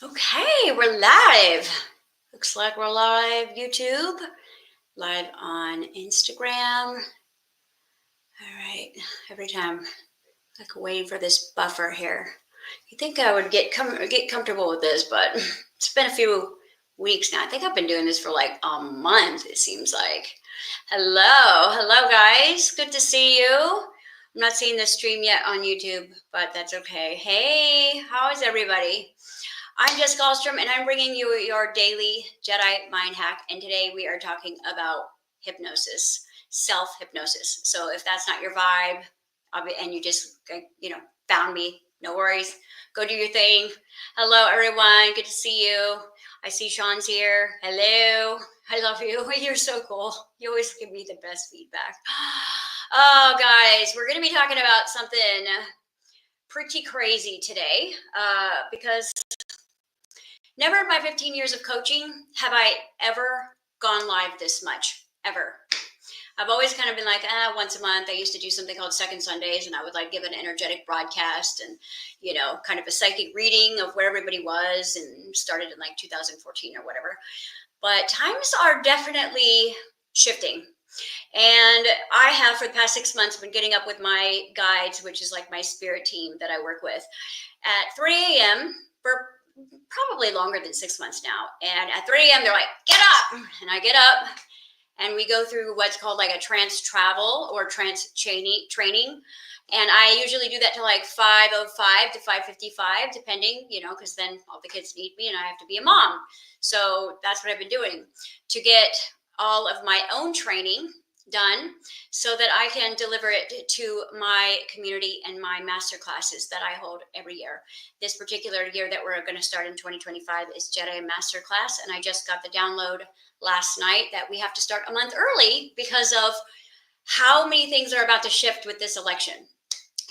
Okay, we're live. Looks like we're live YouTube, live on Instagram. All right, every time, like waiting for this buffer here. You think I would get comfortable with this, but it's been a few weeks now. I think I've been doing this for like a month, it seems like. Hello guys. Good to see you. I'm not seeing the stream yet on YouTube, but that's okay. Hey, how is everybody? I'm Jessica Alstrom, and I'm bringing you your daily Jedi Mind Hack. And today we are talking about hypnosis, self-hypnosis. So if that's not your vibe, and you just, found me, no worries. Go do your thing. Hello, everyone. Good to see you. I see Sean's here. Hello. I love you. You're so cool. You always give me the best feedback. Oh, guys, we're going to be talking about something pretty crazy today because never in my 15 years of coaching have I ever gone live this much, ever. I've always kind of been like, once a month. I used to do something called Second Sundays, and I would like give an energetic broadcast and, kind of a psychic reading of where everybody was, and started in like 2014 or whatever. But times are definitely shifting. And I have, for the past 6 months, been getting up with my guides, which is like my spirit team that I work with, at 3 a.m. for probably longer than 6 months now. And at 3 a.m. they're like, get up. And I get up and we go through what's called like a trance travel or trance training. And I usually do that to like 5:05 to 5:55, depending, because then all the kids need me and I have to be a mom. So that's what I've been doing to get all of my own training done so that I can deliver it to my community and my master classes that I hold every year. This particular year that we're going to start in 2025 is Jedi Master Class, and I just got the download last night that we have to start a month early because of how many things are about to shift with this election.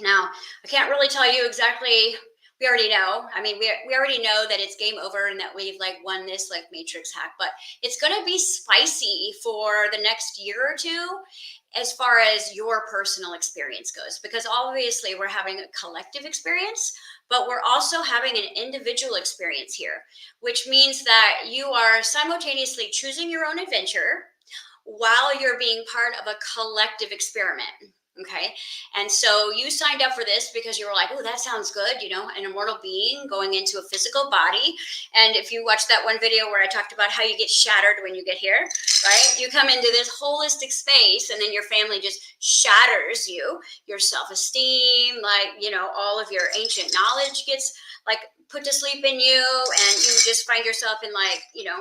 Now, I can't really tell you exactly. We already know. I mean, we already know that it's game over and that we've like won this like Matrix hack, but it's going to be spicy for the next year or two as far as your personal experience goes, because obviously we're having a collective experience, but we're also having an individual experience here, which means that you are simultaneously choosing your own adventure while you're being part of a collective experiment. Okay. And so you signed up for this because you were like, oh, that sounds good. An immortal being going into a physical body. And if you watch that one video where I talked about how you get shattered when you get here, right? You come into this holistic space and then your family just shatters you, your self-esteem, all of your ancient knowledge gets like put to sleep in you, and you just find yourself in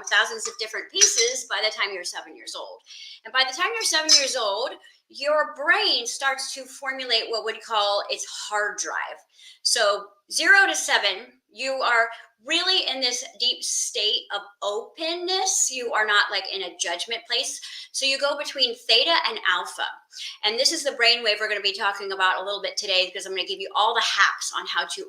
thousands of different pieces by the time you're 7 years old. And by the time you're 7 years old, your brain starts to formulate what we call its hard drive. So 0 to 7, you are really in this deep state of openness. You are not like in a judgment place. So you go between theta and alpha. And this is the brainwave we're going to be talking about a little bit today, because I'm going to give you all the hacks on how to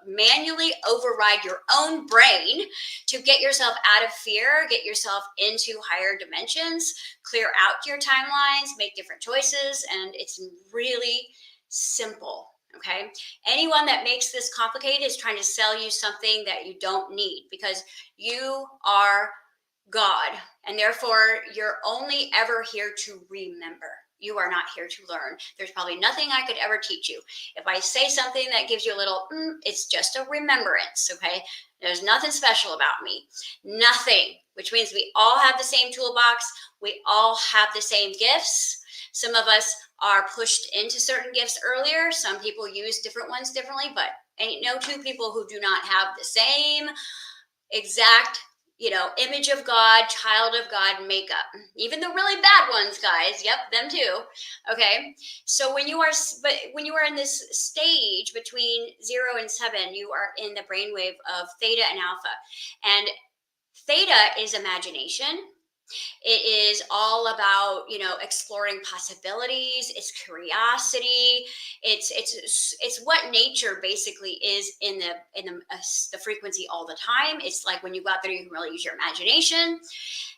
manually override your own brain to get yourself out of fear, get yourself into higher dimensions, clear out your timelines, make different choices. And it's really simple. Okay. Anyone that makes this complicated is trying to sell you something that you don't need, because you are God, and therefore you're only ever here to remember. You are not here to learn. There's probably nothing I could ever teach you. If I say something that gives you a little, it's just a remembrance, okay? There's nothing special about me. Nothing, which means we all have the same toolbox. We all have the same gifts. Some of us are pushed into certain gifts earlier. Some people use different ones differently, but ain't no two people who do not have the same exact image of God, child of God makeup. Even the really bad ones, guys. Yep, them too. Okay. So when you are in this stage between 0 and 7, you are in the brainwave of theta and alpha. And theta is imagination. It is all about, exploring possibilities. It's curiosity. It's what nature basically is in the frequency all the time. It's like when you go out there, you can really use your imagination.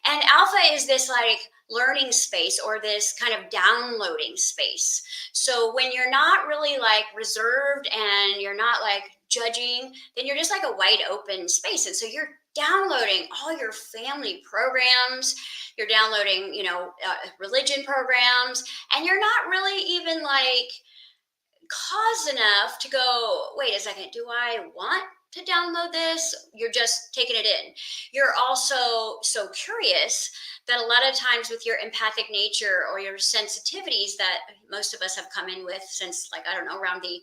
And alpha is this like learning space, or this kind of downloading space. So when you're not really like reserved and you're not like judging, then you're just like a wide open space. And so you're downloading all your family programs, you're downloading, religion programs, and you're not really even like cause enough to go, wait a second, do I want to download this? You're just taking it in. You're also so curious that a lot of times with your empathic nature or your sensitivities that most of us have come in with since, like, I don't know, around the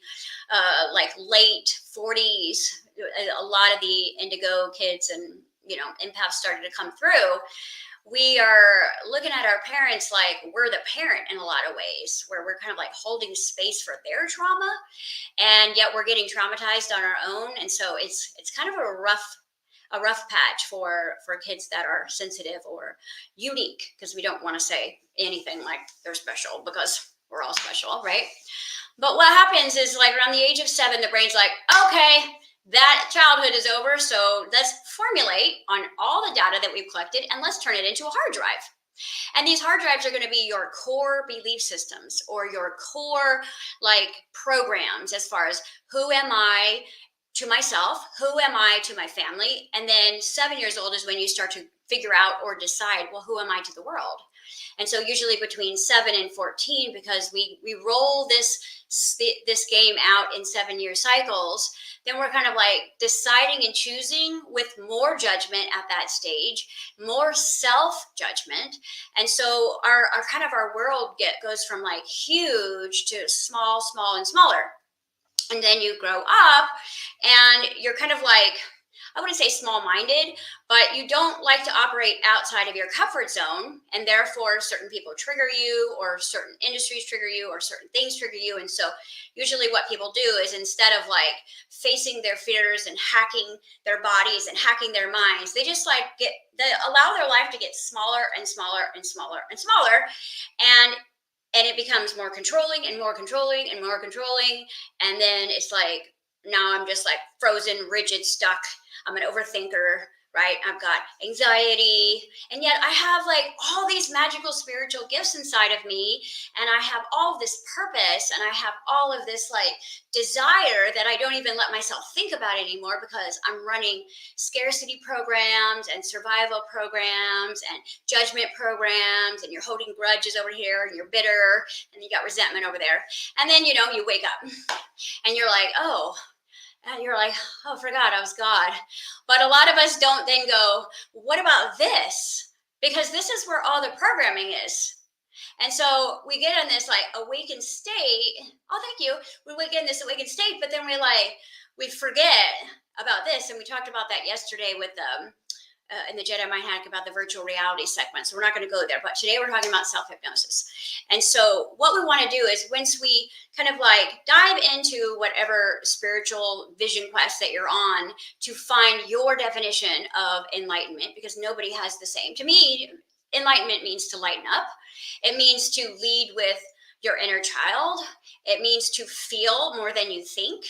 late 40s, a lot of the indigo kids and empaths started to come through. We are looking at our parents like we're the parent in a lot of ways, where we're kind of like holding space for their trauma, and yet we're getting traumatized on our own. And so it's kind of a rough patch for kids that are sensitive or unique, because we don't want to say anything like they're special, because we're all special, right? But what happens is, like, around the age of 7, the brain's like, okay, that childhood is over, so let's formulate on all the data that we've collected and let's turn it into a hard drive. And these hard drives are going to be your core belief systems, or your core like programs, as far as who am I to myself, who am I to my family. And then 7 years old is when you start to figure out or decide, well, who am I to the world? And so usually between 7 and 14, because we roll this game out in 7-year cycles, then we're kind of like deciding and choosing with more judgment at that stage, more self-judgment. And so our world goes from like huge to small, small, and smaller. And then you grow up and you're kind of like, I wouldn't say small-minded, but you don't like to operate outside of your comfort zone. And therefore, certain people trigger you, or certain industries trigger you, or certain things trigger you. And so usually what people do is, instead of like facing their fears and hacking their bodies and hacking their minds, they just like they allow their life to get smaller and smaller and smaller and smaller. And it becomes more controlling and more controlling and more controlling. And then it's like, now I'm just like frozen, rigid, stuck. I'm an overthinker, right? I've got anxiety. And yet I have like all these magical spiritual gifts inside of me. And I have all of this purpose. And I have all of this like desire that I don't even let myself think about anymore, because I'm running scarcity programs and survival programs and judgment programs. And you're holding grudges over here, and you're bitter, and you got resentment over there. And then, you wake up and you're like, oh, and you're like, oh, forgot I was God. But a lot of us don't then go, what about this? Because this is where all the programming is. And so we get in this like awakened state. Oh, thank you. We get in this awakened state, but then we forget about this. And we talked about that yesterday with in the Jedi Mind Hack about the virtual reality segment. So we're not going to go there, but today we're talking about self-hypnosis. And so what we want to do is, once we kind of like dive into whatever spiritual vision quest that you're on, to find your definition of enlightenment, because nobody has the same. To me, enlightenment means to lighten up. It means to lead with your inner child. It means to feel more than you think.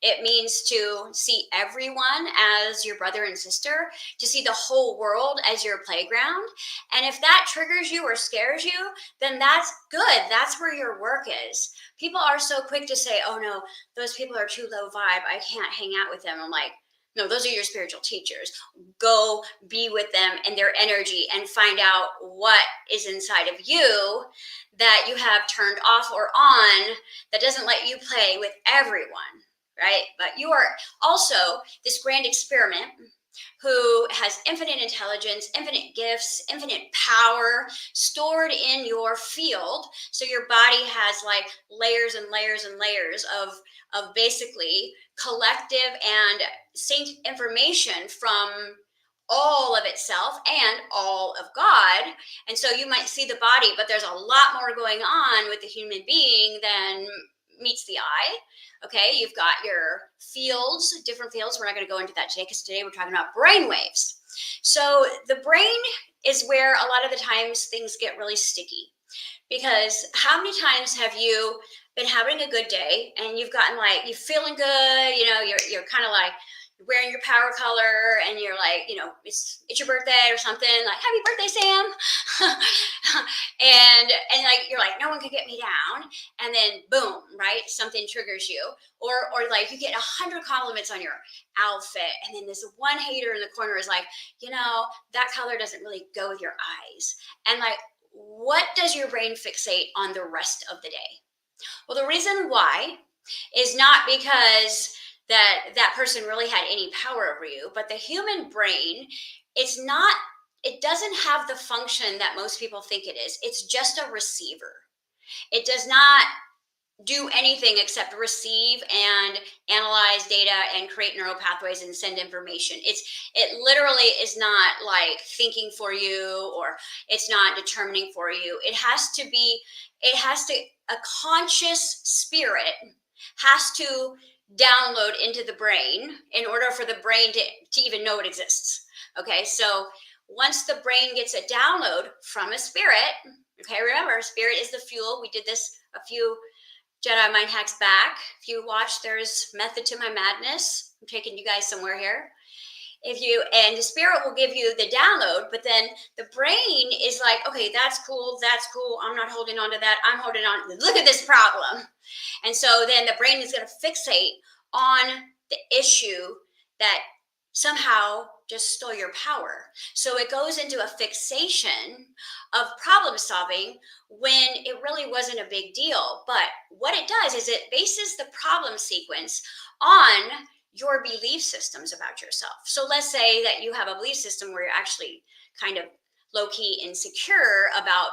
It means to see everyone as your brother and sister, to see the whole world as your playground. And if that triggers you or scares you, then that's good. That's where your work is. People are so quick to say, oh no, those people are too low vibe, I can't hang out with them. I'm like, no, those are your spiritual teachers. Go be with them and their energy and find out what is inside of you that you have turned off or on that doesn't let you play with everyone, right? But you are also this grand experiment who has infinite intelligence, infinite gifts, infinite power stored in your field. So your body has like layers and layers and layers of basically collective and synced information from all of itself and all of God. And so you might see the body, but there's a lot more going on with the human being than meets the eye. Okay, you've got your fields, different fields. We're not going to go into that today, because today we're talking about brain waves. So the brain is where a lot of the times things get really sticky, because how many times have you been having a good day and you've gotten like, you're feeling good, you're kind of like wearing your power color and you're like, it's your birthday or something, like happy birthday, Sam. and like you're like, no one can get me down, and then boom, right, something triggers you. Or like you get 100 compliments on your outfit, and then this one hater in the corner is like, that color doesn't really go with your eyes. And like, what does your brain fixate on the rest of the day? Well, the reason why is not because that person really had any power over you, but the human brain, it doesn't have the function that most people think it is. It's just a receiver. It does not do anything except receive and analyze data and create neural pathways and send information. It literally is not like thinking for you, or it's not determining for you. A conscious spirit has to download into the brain in order for the brain to even know it exists. Okay, so once the brain gets a download from a spirit, okay, remember, spirit is the fuel. We did this a few Jedi Mind Hacks back. If you watch, there's Method to My Madness. I'm taking you guys somewhere here. And the spirit will give you the download, but then the brain is like, okay, that's cool. I'm not holding on to that. I'm holding on. Look at this problem. And so then the brain is going to fixate on the issue that somehow just stole your power. So it goes into a fixation of problem solving when it really wasn't a big deal. But what it does is it bases the problem sequence on your belief systems about yourself. So let's say that you have a belief system where you're actually kind of low-key insecure about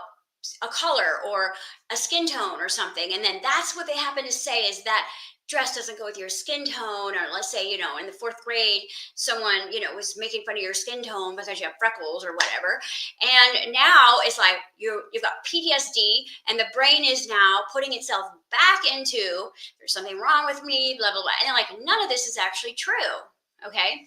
a color or a skin tone or something. And then that's what they happen to say is that dress doesn't go with your skin tone. Or let's say, in the 4th grade, someone, was making fun of your skin tone because you have freckles or whatever. And now it's like you've got PTSD, and the brain is now putting itself back into, there's something wrong with me, blah, blah, blah. And like, none of this is actually true. Okay.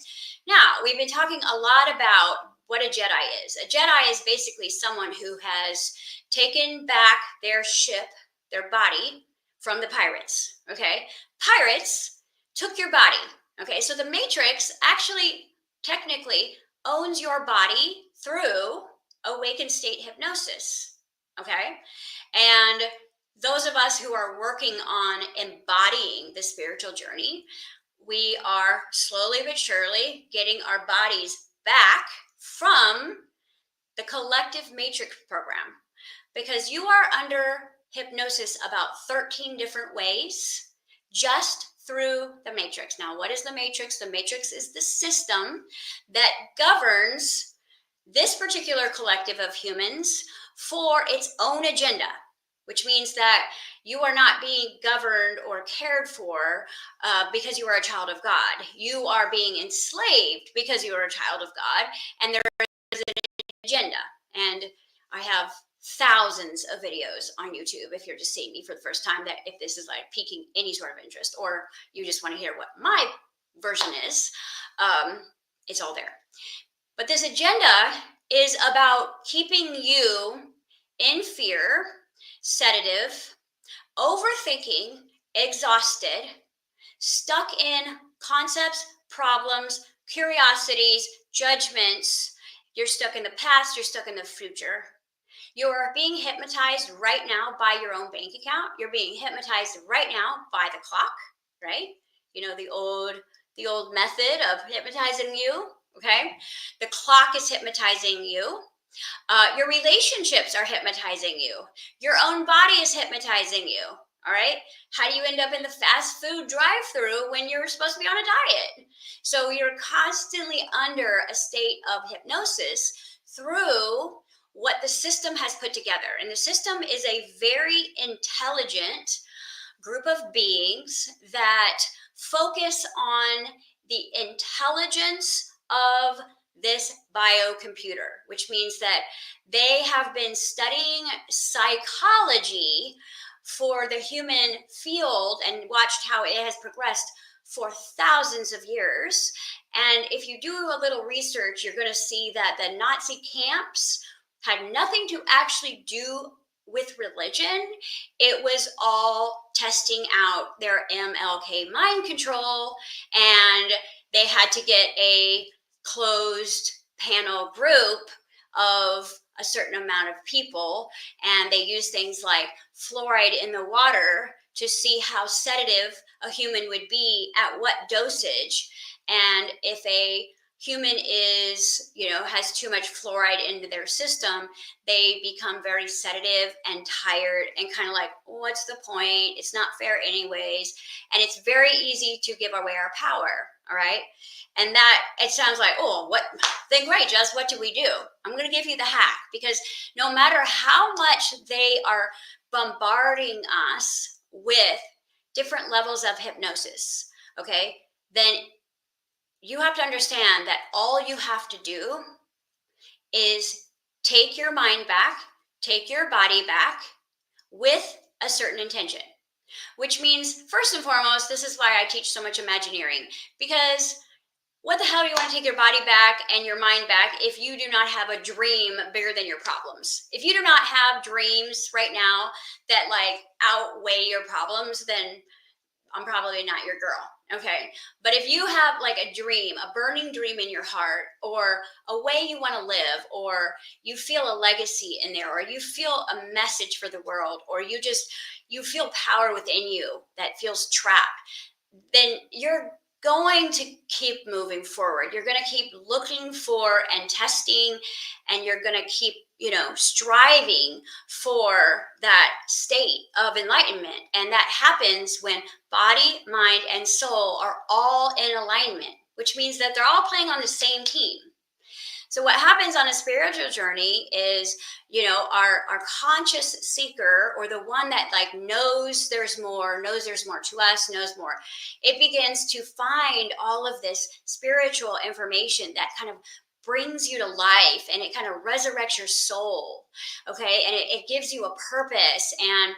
Now, we've been talking a lot about what a Jedi is. A Jedi is basically someone who has taken back their ship, their body, from the pirates. Okay. Pirates took your body. Okay. So the Matrix actually technically owns your body through awakened state hypnosis. Okay. And those of us who are working on embodying the spiritual journey, we are slowly but surely getting our bodies back from the collective Matrix program, because you are under hypnosis about 13 different ways just through the Matrix. Now, what is the Matrix? The Matrix is the system that governs this particular collective of humans for its own agenda, which means that you are not being governed or cared for because you are a child of God. You are being enslaved because you are a child of God, and there is an agenda. And I have thousands of videos on YouTube if you're just seeing me for the first time, that if this is like piquing any sort of interest, or you just want to hear what my version is, it's all there. But this agenda is about keeping you in fear, sedative, overthinking, exhausted, stuck in concepts, problems, curiosities, judgments. You're stuck in the past, you're stuck in the future. You're being hypnotized right now by your own bank account. You're being hypnotized right now by the clock, right? The old method of hypnotizing you, okay? The clock is hypnotizing you. Your relationships are hypnotizing you. Your own body is hypnotizing you, all right? How do you end up in the fast food drive-thru when you're supposed to be on a diet? So you're constantly under a state of hypnosis through what the system has put together. And the system is a very intelligent group of beings that focus on the intelligence of this biocomputer, which means that they have been studying psychology for the human field and watched how it has progressed for thousands of years. And if you do a little research, you're going to see that the Nazi camps had nothing to actually do with religion. It was all testing out their MLK mind control, and they had to get a closed panel group of a certain amount of people, and they used things like fluoride in the water to see how sedative a human would be at what dosage. And if a human is, has too much fluoride into their system, they become very sedative and tired and kind of like, what's the point? It's not fair anyways. And it's very easy to give away our power. All right. And that, it sounds like, oh, what? Then great, Jess, what do we do? I'm going to give you the hack, because no matter how much they are bombarding us with different levels of hypnosis, okay, then you have to understand that all you have to do is take your mind back, take your body back with a certain intention, which means, first and foremost, this is why I teach so much Imagineering, because what the hell do you want to take your body back and your mind back if you do not have a dream bigger than your problems? If you do not have dreams right now that like outweigh your problems, then I'm probably not your girl. Okay. But if you have like a dream, a burning dream in your heart, or a way you want to live, or you feel a legacy in there, or you feel a message for the world, or you feel power within you that feels trapped, then you're going to keep moving forward. You're going to keep looking for and testing, and you're going to keep, striving for that state of enlightenment. And that happens when body, mind, and soul are all in alignment, which means that they're all playing on the same team. So what happens on a spiritual journey is, our conscious seeker, or the one that like knows there's more to us, knows more, it begins to find all of this spiritual information that kind of brings you to life, and it kind of resurrects your soul. Okay. And it gives you a purpose, and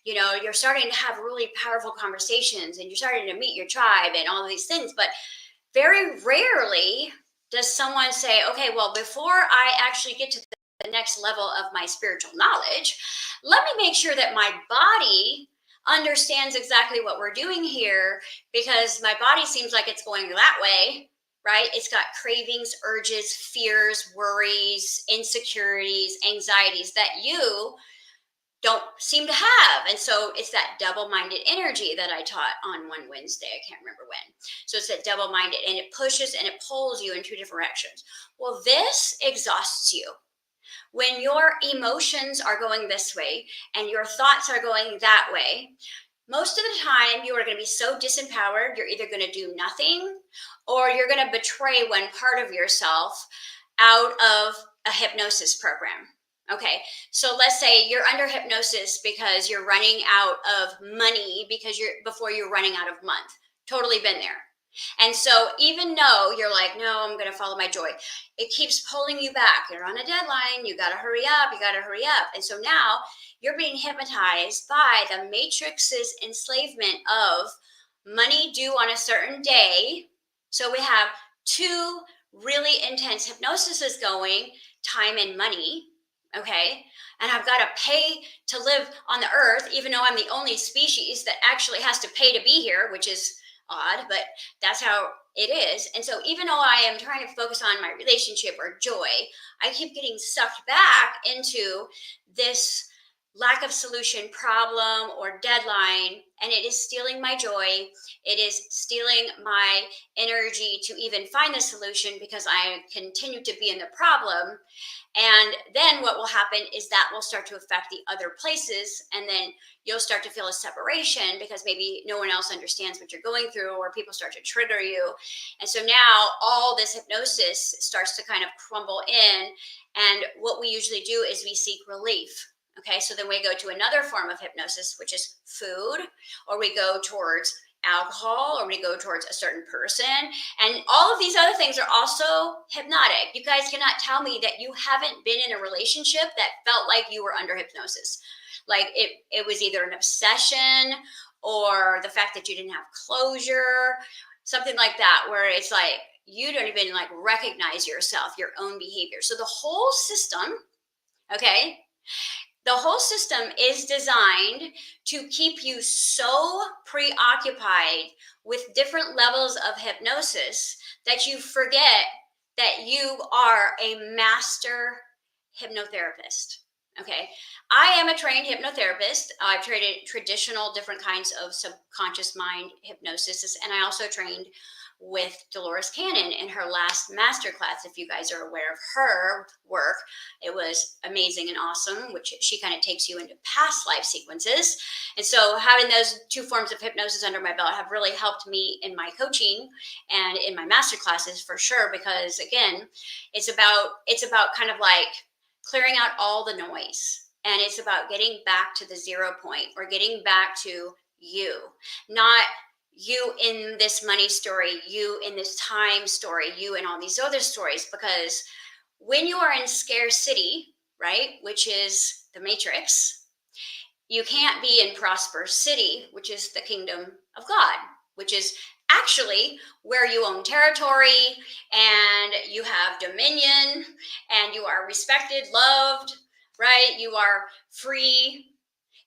you're starting to have really powerful conversations, and you're starting to meet your tribe and all of these things. But very rarely does someone say, okay, well, before I actually get to the next level of my spiritual knowledge, let me make sure that my body understands exactly what we're doing here, because my body seems like it's going that way, right? It's got cravings, urges, fears, worries, insecurities, anxieties that you don't seem to have. And so it's that double-minded energy that I taught on one Wednesday. I can't remember when. So it's that double-minded, and it pushes and it pulls you in two different directions. Well, this exhausts you. When your emotions are going this way and your thoughts are going that way, most of the time you are going to be so disempowered, you're either going to do nothing, or you're going to betray one part of yourself out of a hypnosis program. Okay, so let's say you're under hypnosis because you're running out of money before you're running out of month. Totally been there. And so even though you're like, no, I'm going to follow my joy, it keeps pulling you back. You're on a deadline. You got to hurry up. And so now you're being hypnotized by the matrix's enslavement of money due on a certain day. So we have two really intense hypnosises going, time and money. Okay. And I've got to pay to live on the earth, even though I'm the only species that actually has to pay to be here, which is odd, but that's how it is. And so even though I am trying to focus on my relationship or joy, I keep getting sucked back into this lack of solution problem or deadline, and it is stealing my joy. It is stealing my energy to even find the solution, because I continue to be in the problem. And then what will happen is that will start to affect the other places, and then you'll start to feel a separation because maybe no one else understands what you're going through, or people start to trigger you. And so now all this hypnosis starts to kind of crumble in, and what we usually do is we seek relief. Okay, so then we go to another form of hypnosis, which is food, or we go towards alcohol, or we go towards a certain person. And all of these other things are also hypnotic. You guys cannot tell me that you haven't been in a relationship that felt like you were under hypnosis. Like it was either an obsession, or the fact that you didn't have closure, something like that, where it's like you don't even like recognize yourself, your own behavior. So the whole system, okay, The whole system is designed to keep you so preoccupied with different levels of hypnosis that you forget that you are a master hypnotherapist. Okay. I am a trained hypnotherapist. I've trained traditional different kinds of subconscious mind hypnosis, and I also trained with Dolores Cannon in her last masterclass. If you guys are aware of her work, it was amazing and awesome, which she kind of takes you into past life sequences. And so having those two forms of hypnosis under my belt have really helped me in my coaching and in my masterclasses for sure, because again, it's about kind of like clearing out all the noise, and it's about getting back to the 0 point, or getting back to you, not you in this money story, you in this time story, you in all these other stories. Because when you are in scarcity, right, which is the matrix, you can't be in prosperous city, which is the kingdom of God, which is actually where you own territory and you have dominion and you are respected, loved, right? You are free.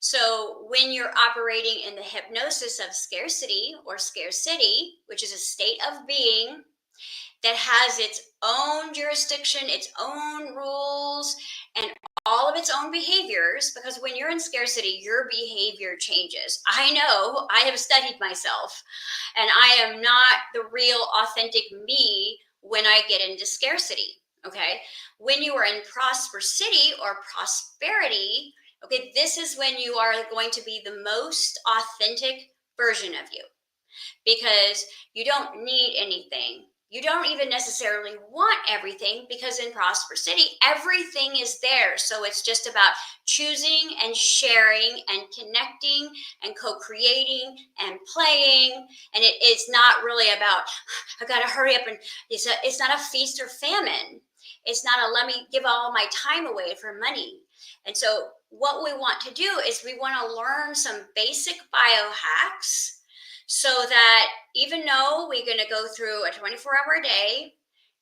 So when you're operating in the hypnosis of scarcity or scarcity, which is a state of being that has its own jurisdiction, its own rules, and all of its own behaviors, because when you're in scarcity, your behavior changes. I know, I have studied myself, and I am not the real authentic me when I get into scarcity. Okay. When you are in prosperity or prosperity, okay, this is when you are going to be the most authentic version of you, because you don't need anything. You don't even necessarily want everything, because in prosperity, everything is there. So it's just about choosing and sharing and connecting and co-creating and playing. And it's not really about, I got to hurry up. And it's not a feast or famine. It's not a let me give all my time away for money. And so what we want to do is we want to learn some basic biohacks, so that even though we're going to go through a 24-hour day,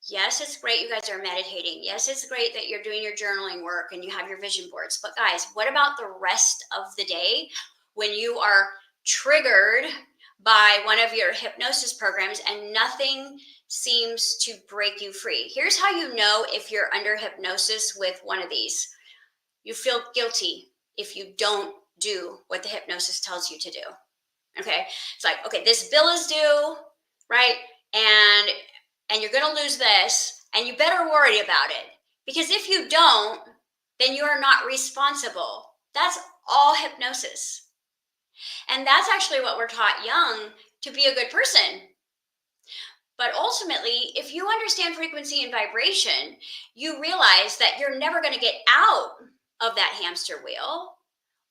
yes, it's great you guys are meditating. Yes, it's great that you're doing your journaling work and you have your vision boards. But guys, what about the rest of the day when you are triggered by one of your hypnosis programs and nothing seems to break you free? Here's how you know if you're under hypnosis with one of these. You feel guilty if you don't do what the hypnosis tells you to do. Okay, it's like, okay, this bill is due, right? And you're going to lose this, and you better worry about it, because if you don't, then you are not responsible. That's all hypnosis. And that's actually what we're taught young, to be a good person. But ultimately, if you understand frequency and vibration, you realize that you're never going to get out of that hamster wheel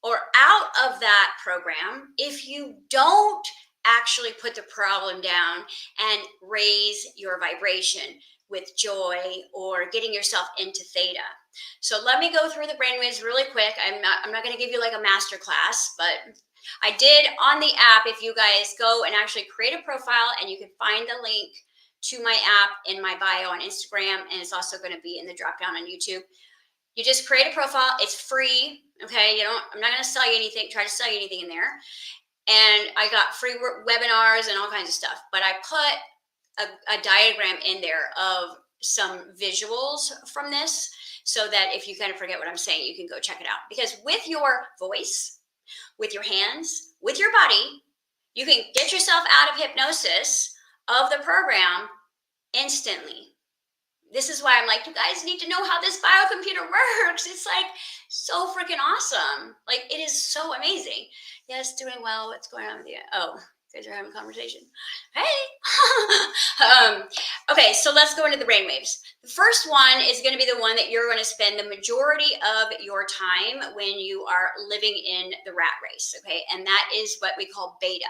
or out of that program if you don't actually put the problem down and raise your vibration with joy or getting yourself into theta. So let me go through the brainwaves really quick. I'm not going to give you like a master class, but I did on the app. If you guys go and actually create a profile, and you can find the link to my app in my bio on Instagram, and it's also going to be in the drop down on YouTube. You just create a profile. It's free. Okay. I'm not going to sell you anything, try to sell you anything in there. And I got free webinars and all kinds of stuff, but I put a diagram in there of some visuals from this, so that if you kind of forget what I'm saying, you can go check it out. Because with your voice, with your hands, with your body, you can get yourself out of hypnosis of the program instantly. This is why I'm like, you guys need to know how this biocomputer works. It's like so freaking awesome. Like, it is so amazing. Yes, doing well. What's going on with you? Oh, you guys are having a conversation. Hey. Okay, so let's go into the brainwaves. The first one is going to be the one that you're going to spend the majority of your time when you are living in the rat race. Okay, and that is what we call beta.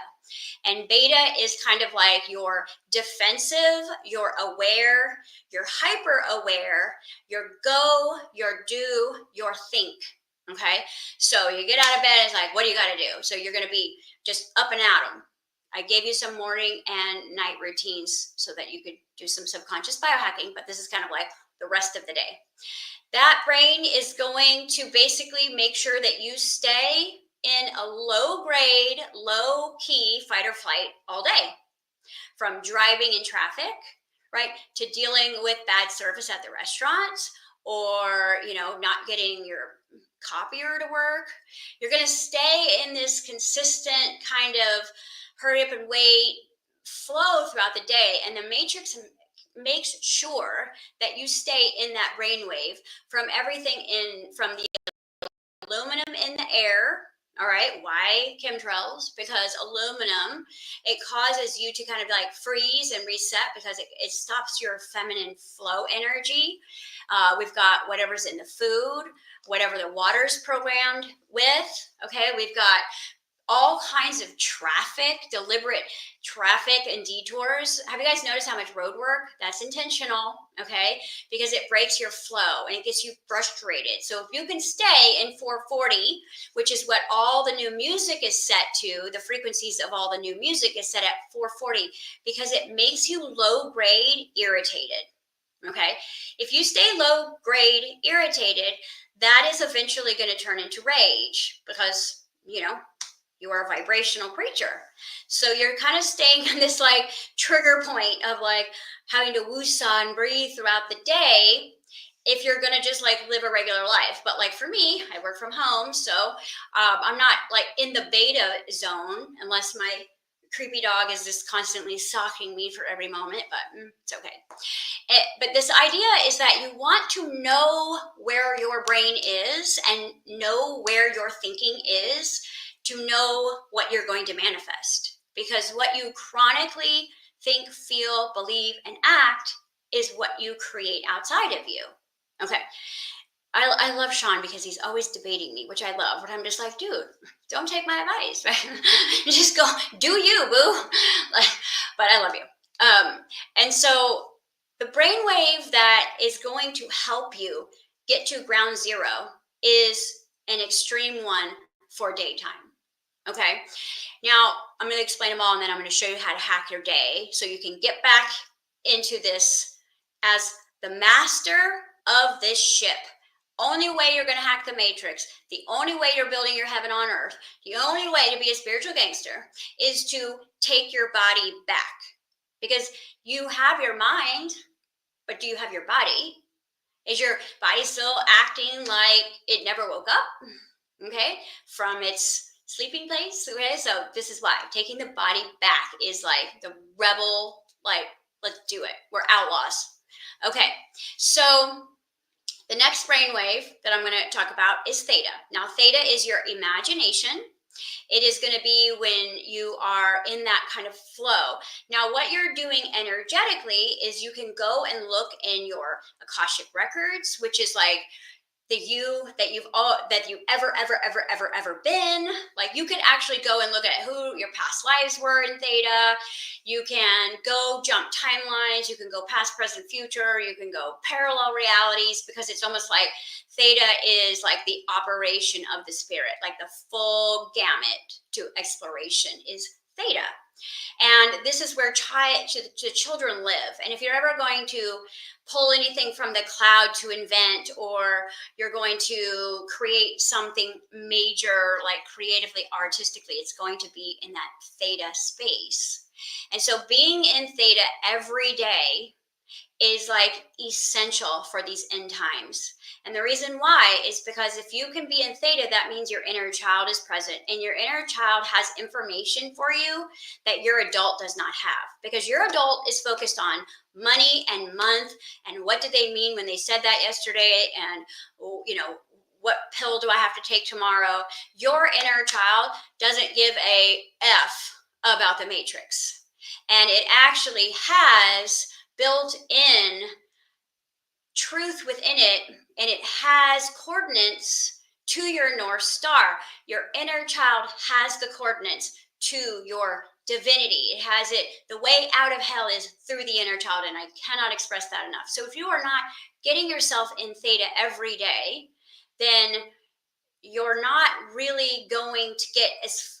And beta is kind of like your defensive, your aware, your hyper aware, your go, your do, your think. Okay, so you get out of bed, it's like, what do you got to do? So you're going to be just up and at 'em. I gave you some morning and night routines so that you could do some subconscious biohacking, but this is kind of like the rest of the day. That brain is going to basically make sure that you stay in a low grade, low key fight or flight all day, from driving in traffic, right, to dealing with bad service at the restaurants, or, not getting your copier to work. You're going to stay in this consistent kind of hurry up and wait flow throughout the day. And the matrix makes sure that you stay in that brainwave from everything from the aluminum in the air. All right, why chemtrails? Because aluminum, it causes you to kind of like freeze and reset because it stops your feminine flow energy. We've got whatever's in the food, whatever the water's programmed with. Okay, we've got all kinds of traffic, deliberate traffic and detours. Have you guys noticed how much road work? That's intentional, okay? Because it breaks your flow and it gets you frustrated. So if you can stay in 440, which is what all the new music is set to, the frequencies of all the new music is set at 440 because it makes you low grade irritated, okay? If you stay low grade irritated, that is eventually going to turn into rage because, you are a vibrational creature. So you're kind of staying on this like trigger point of like having to woosah and breathe throughout the day if you're going to just like live a regular life. But like for me, I work from home. So I'm not like in the beta zone unless my creepy dog is just constantly stalking me for every moment, but it's okay. But this idea is that you want to know where your brain is and know where your thinking is to know what you're going to manifest. Because what you chronically think, feel, believe, and act is what you create outside of you. Okay. I love Sean because he's always debating me, which I love. But I'm just like, dude, don't take my advice. Right? Just go, do you, boo. But I love you. And so the brainwave that is going to help you get to ground zero is an extreme one for daytime. Okay. Now I'm going to explain them all and then I'm going to show you how to hack your day so you can get back into this as the master of this ship. Only way you're going to hack the matrix, the only way you're building your heaven on earth, the only way to be a spiritual gangster is to take your body back. Because you have your mind, but do you have your body? Is your body still acting like it never woke up? Okay, from its sleeping place. Okay, so this is why taking the body back is like the rebel, like, let's do it. We're outlaws. Okay, so the next brainwave that I'm going to talk about is theta. Now, theta is your imagination. It is going to be when you are in that kind of flow. Now, what you're doing energetically is you can go and look in your Akashic records, which is like the you that you've ever been. Like you can actually go and look at who your past lives were in theta. You can go jump timelines. You can go past, present, future. You can go parallel realities because it's almost like theta is like the operation of the spirit, like the full gamut to exploration is theta. And this is where children live. And if you're ever going to pull anything from the cloud to invent, or you're going to create something major, like creatively, artistically, it's going to be in that theta space. And so being in theta every day is like essential for these end times. And the reason why is because if you can be in theta, that means your inner child is present, and your inner child has information for you that your adult does not have, because your adult is focused on money and month and what did they mean when they said that yesterday, and what pill do I have to take tomorrow. Your inner child doesn't give a F about the matrix, and it actually has built in truth within it, and it has coordinates to your North Star. Your inner child has the coordinates to your divinity. It has it. The way out of hell is through the inner child, and I cannot express that enough. So if you are not getting yourself in theta every day, then you're not really going to get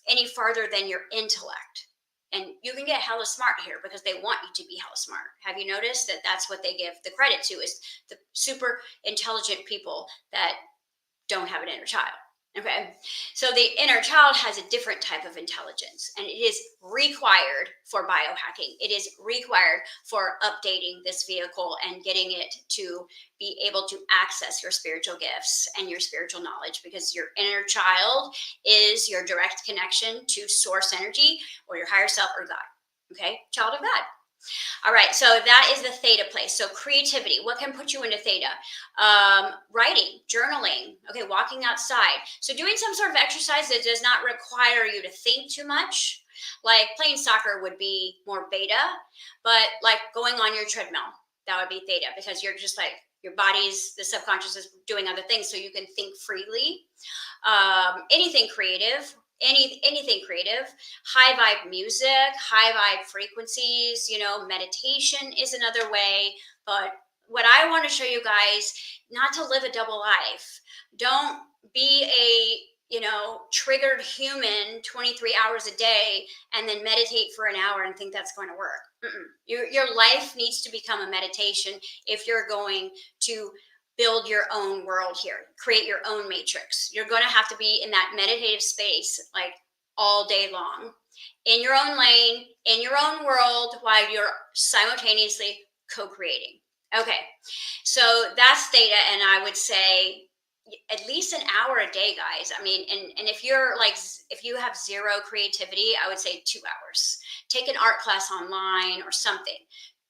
any farther than your intellect. And you can get hella smart here because they want you to be hella smart. Have you noticed that that's what they give the credit to, is the super intelligent people that don't have an inner child? Okay, so the inner child has a different type of intelligence, and it is required for biohacking. It is required for updating this vehicle and getting it to be able to access your spiritual gifts and your spiritual knowledge, because your inner child is your direct connection to source energy or your higher self or God. Okay, child of God. All right, so that is the theta place. So creativity, what can put you into theta? Writing, journaling, okay, walking outside. So doing some sort of exercise that does not require you to think too much. Like playing soccer would be more beta, but like going on your treadmill, that would be theta, because you're just like, your body's, the subconscious is doing other things, so you can think freely. Anything creative, anything creative, high vibe music, high vibe frequencies, meditation is another way. But what I want to show you guys, not to live a double life. Don't be a triggered human 23 hours a day and then meditate for an hour and think that's going to work. Your life needs to become a meditation if you're going to build your own world here, create your own matrix. You're going to have to be in that meditative space like all day long, in your own lane, in your own world, while you're simultaneously co-creating. Okay, so that's theta, and I would say at least an hour a day, guys. I mean, and if you're like, if you have zero creativity, I would say 2 hours. Take an art class online or something,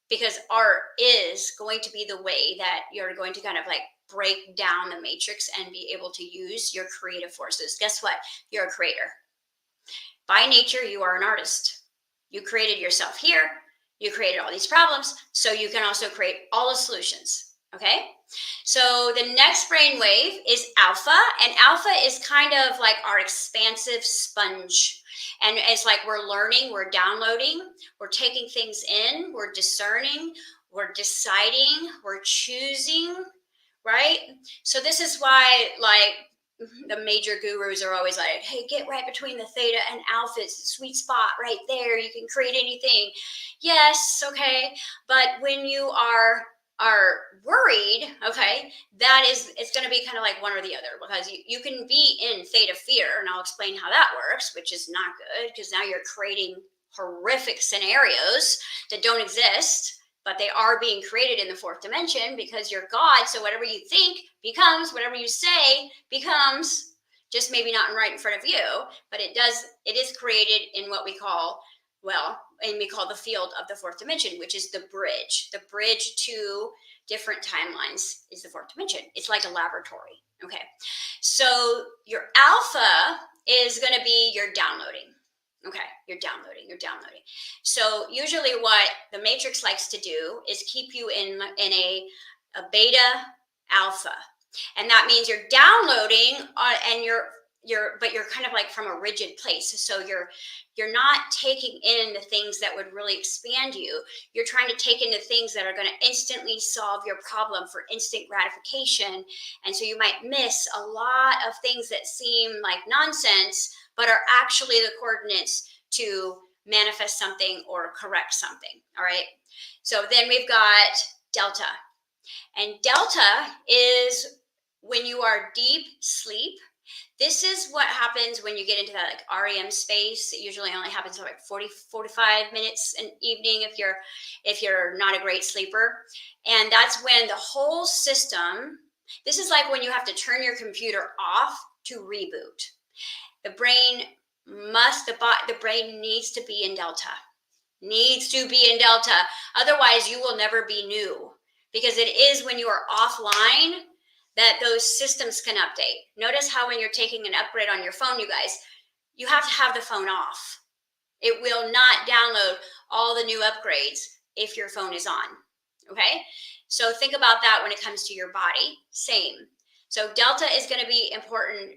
because art is going to be the way that you're going to kind of like break down the matrix and be able to use your creative forces. Guess what? You're a creator. By nature, you are an artist. You created yourself here. You created all these problems, so you can also create all the solutions. Okay? So the next brainwave is alpha, and alpha is kind of like our expansive sponge. And it's like we're learning, we're downloading, we're taking things in, we're discerning, we're deciding, we're choosing, right? So this is why, like, the major gurus are always like, hey, get right between the theta and alpha. It's the sweet spot right there. You can create anything. Yes, okay. But when you are worried, okay, that is, it's going to be kind of like one or the other, because you can be in theta fear, and I'll explain how that works, which is not good, because now you're creating horrific scenarios that don't exist, but they are being created in the fourth dimension because you're God. So whatever you think becomes, whatever you say becomes, just maybe not right in front of you, but it is created in what we call, and we call the field of the fourth dimension, which is the bridge. The bridge to different timelines is the fourth dimension. It's like a laboratory. Okay. So your alpha is going to be your downloading. Okay, you're downloading. So usually what the matrix likes to do is keep you in a beta alpha. And that means you're downloading and but you're kind of like from a rigid place. So you're not taking in the things that would really expand you. You're trying to take in the things that are going to instantly solve your problem for instant gratification. And so you might miss a lot of things that seem like nonsense, but are actually the coordinates to manifest something or correct something. All right. So then we've got delta. And delta is when you are deep sleep. This is what happens when you get into that like REM space. It usually only happens for like 45 minutes an evening if you're not a great sleeper. And that's when the whole system, this is like when you have to turn your computer off to reboot. The brain the brain needs to be in delta. Otherwise, you will never be new, because it is when you are offline that those systems can update. Notice how when you're taking an upgrade on your phone, you guys, you have to have the phone off. It will not download all the new upgrades if your phone is on. Okay? So think about that when it comes to your body. Same. So delta is going to be important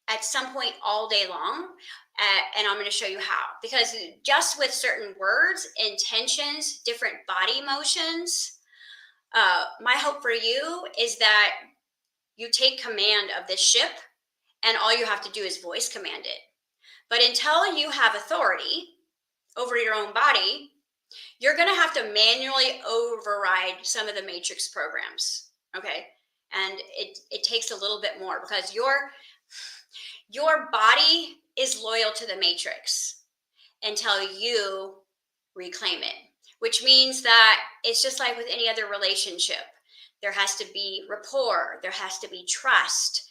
at some point all day long. And I'm going to show you how. Because just with certain words, intentions, different body motions, my hope for you is that you take command of this ship, and all you have to do is voice command it. But until you have authority, over your own body, you're going to have to manually override some of the matrix programs. Okay. And it takes a little bit more because your body is loyal to the matrix until you reclaim it, which means that it's just like with any other relationship. There has to be rapport, there has to be trust.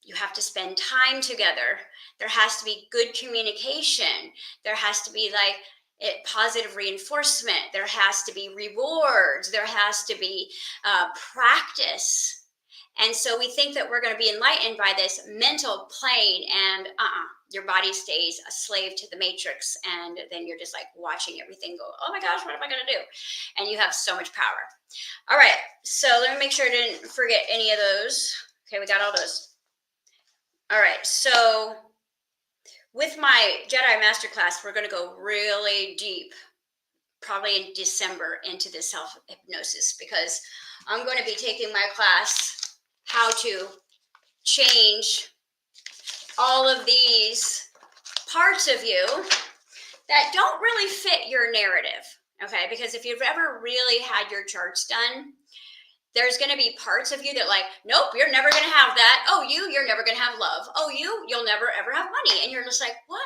You have to spend time together. There has to be good communication. There has to be like positive reinforcement. There has to be rewards. There has to be practice. And so we think that we're going to be enlightened by this mental plane, and your body stays a slave to the matrix. And then you're just like watching everything go, oh my gosh, what am I going to do? And you have so much power. All right. So let me make sure I didn't forget any of those. Okay, we got all those. All right, so with my Jedi Masterclass, we're going to go really deep, probably in December, into this self-hypnosis, because I'm going to be taking my class, how to change all of these parts of you that don't really fit your narrative, okay? Because if you've ever really had your charts done, there's going to be parts of you that like, nope, you're never going to have that. Oh, you're never going to have love. Oh, you'll never ever have money. And you're just like, what?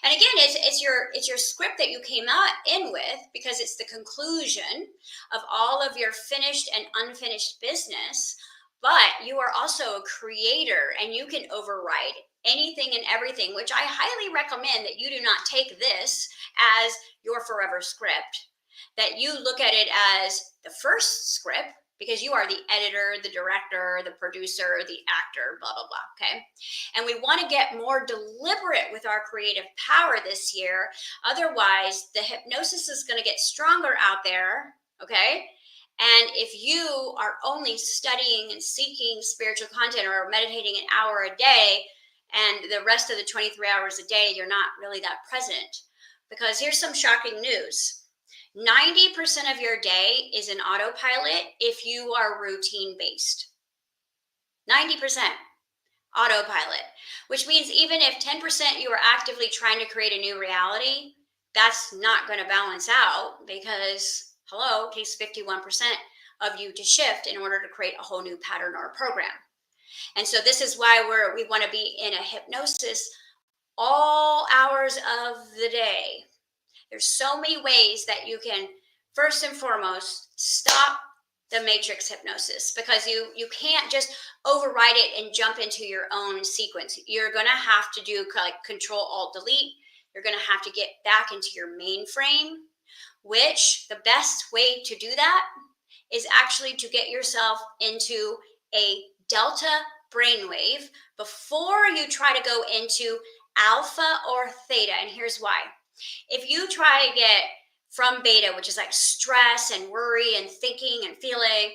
And again, it's your script that you came out in with, because it's the conclusion of all of your finished and unfinished business. But you are also a creator, and you can override anything and everything, which I highly recommend that you do not take this as your forever script, that you look at it as the first script, because you are the editor, the director, the producer, the actor, blah, blah, blah, okay? And we want to get more deliberate with our creative power this year. Otherwise, the hypnosis is going to get stronger out there, okay? And if you are only studying and seeking spiritual content or meditating an hour a day, and the rest of the 23 hours a day, you're not really that present. Because here's some shocking news. 90% of your day is an autopilot if you are routine based. 90% autopilot, which means even if 10% you are actively trying to create a new reality, that's not going to balance out, because hello, it takes 51% of you to shift in order to create a whole new pattern or program. And so this is why we want to be in a hypnosis all hours of the day. There's so many ways that you can, first and foremost, stop the matrix hypnosis, because you can't just override it and jump into your own sequence. You're going to have to do like Control Alt Delete. You're going to have to get back into your mainframe, which the best way to do that is actually to get yourself into a delta brainwave before you try to go into alpha or theta. And here's why. If you try to get from beta, which is like stress and worry and thinking and feeling,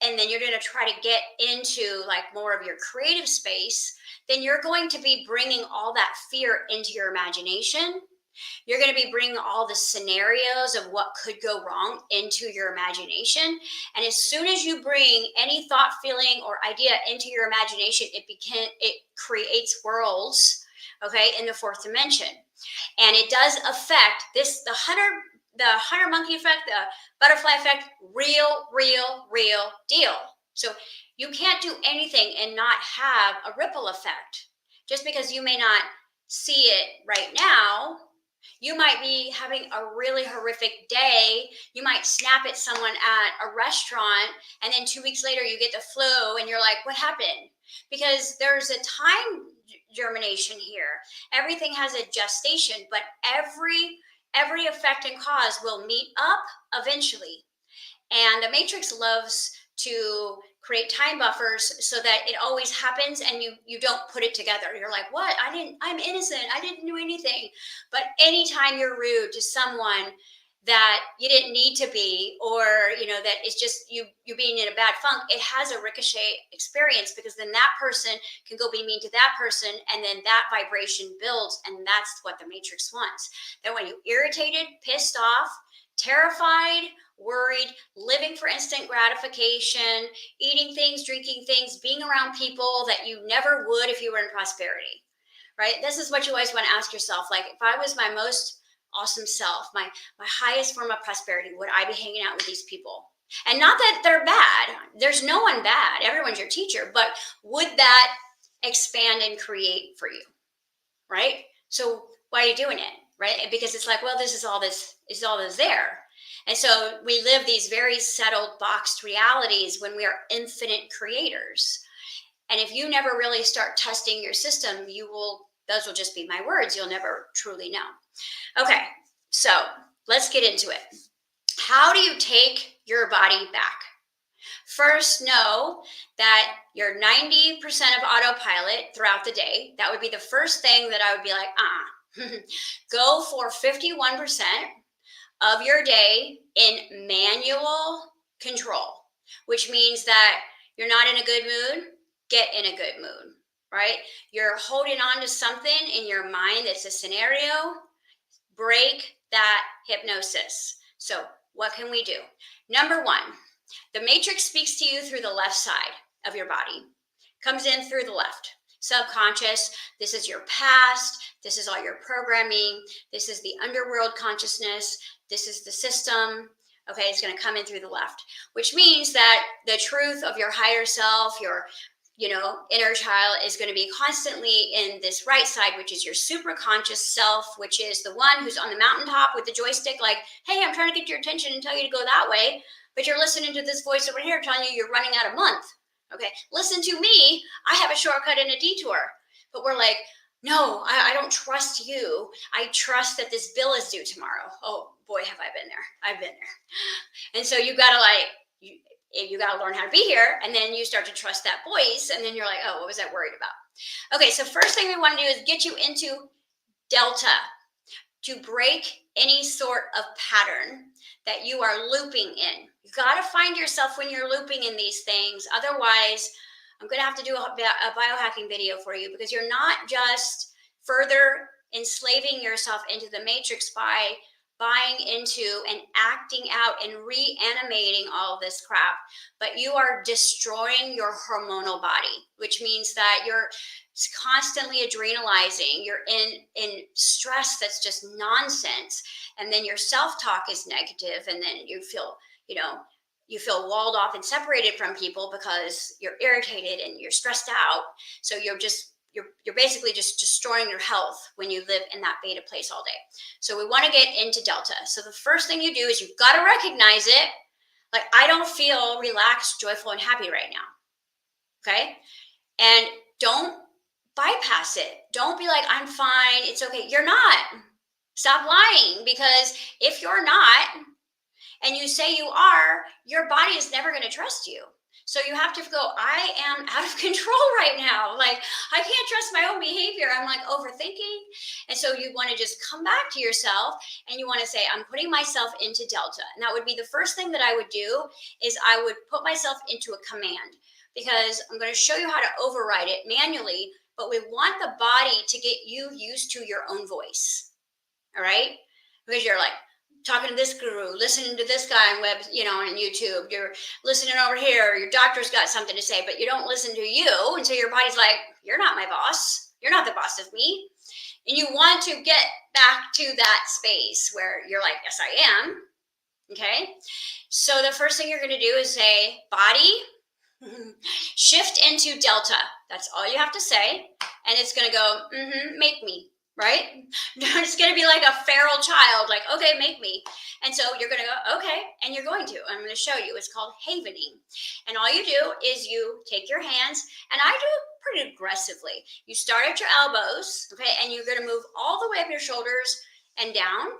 and then you're going to try to get into like more of your creative space, then you're going to be bringing all that fear into your imagination. You're going to be bringing all the scenarios of what could go wrong into your imagination. And as soon as you bring any thought, feeling, or idea into your imagination, it creates worlds, okay, in the fourth dimension. And it does affect this, the hunter monkey effect, the butterfly effect, real deal. So you can't do anything and not have a ripple effect. Just because you may not see it right now, you might be having a really horrific day. You might snap at someone at a restaurant, and then 2 weeks later you get the flu and you're like, what happened? Because there's a time germination here. Everything has a gestation, but every effect and cause will meet up eventually. And the matrix loves to create time buffers so that it always happens and you don't put it together. You're like, what? I'm innocent. I didn't do anything. But anytime you're rude to someone that you didn't need to be, or that is just you being in a bad funk, it has a ricochet experience, because then that person can go be mean to that person, and then that vibration builds, and that's what the matrix wants. That when you irritated, pissed off, terrified, worried, living for instant gratification, eating things, drinking things, being around people that you never would if you were in prosperity, right? This is what you always want to ask yourself. Like, if I was my most awesome self, my highest form of prosperity, would I be hanging out with these people? And not that they're bad. There's no one bad. Everyone's your teacher. But would that expand and create for you? Right? So why are you doing it? Right? Because it's like, well, this is all that's there. And so we live these very settled, boxed realities when we are infinite creators. And if you never really start testing your system, those will just be my words. You'll never truly know. Okay, so let's get into it. How do you take your body back? First, know that you're 90% of autopilot throughout the day. That would be the first thing that I would be like, Go for 51% of your day in manual control, which means that you're not in a good mood, get in a good mood, right? You're holding on to something in your mind that's a scenario, break that hypnosis. So what can we do? Number one, the matrix speaks to you through the left side of your body, comes in through the left. Subconscious, this is your past, this is all your programming, this is the underworld consciousness, this is the system. Okay, it's going to come in through the left, which means that the truth of your higher self, your inner child, is going to be constantly in this right side, which is your super conscious self, which is the one who's on the mountaintop with the joystick, like, hey, I'm trying to get your attention and tell you to go that way, but you're listening to this voice over here telling you you're running out of month. Okay, listen to me. I have a shortcut and a detour. But we're like, no, I don't trust you. I trust that this bill is due tomorrow. Oh boy, have I been there. I've been there. And so you got to learn how to be here. And then you start to trust that voice. And then you're like, oh, what was I worried about? Okay, so first thing we want to do is get you into Delta to break any sort of pattern that you are looping in. You got to find yourself when you're looping in these things. Otherwise, I'm going to have to do a biohacking video for you, because you're not just further enslaving yourself into the matrix by buying into and acting out and reanimating all of this crap, but you are destroying your hormonal body, which means that you're constantly adrenalizing, you're in stress that's just nonsense, and then your self-talk is negative, and then you feel walled off and separated from people because you're irritated and you're stressed out. So you're basically just destroying your health when you live in that beta place all day. So we want to get into Delta. So the first thing you do is you've got to recognize it. Like, I don't feel relaxed, joyful, and happy right now. Okay? And don't bypass it. Don't be like, I'm fine, it's okay. You're not. Stop lying, because if you're not, and you say you are, your body is never going to trust you. So you have to go, I am out of control right now. Like, I can't trust my own behavior. I'm like overthinking. And so you want to just come back to yourself, and you want to say, I'm putting myself into Delta. And that would be the first thing that I would do, is I would put myself into a command, because I'm going to show you how to override it manually, but we want the body to get you used to your own voice. All right? Because you're like talking to this guru, listening to this guy on on YouTube, you're listening over here, your doctor's got something to say, but you don't listen to you until your body's like, you're not my boss. You're not the boss of me. And you want to get back to that space where you're like, yes, I am. Okay. So the first thing you're going to do is say, body, shift into Delta. That's all you have to say. And it's going to go, make me. Right? It's going to be like a feral child, like, okay, make me. And so you're going to go, okay, and you're going to. I'm going to show you. It's called havening. And all you do is you take your hands, and I do pretty aggressively. You start at your elbows, okay, and you're going to move all the way up your shoulders and down,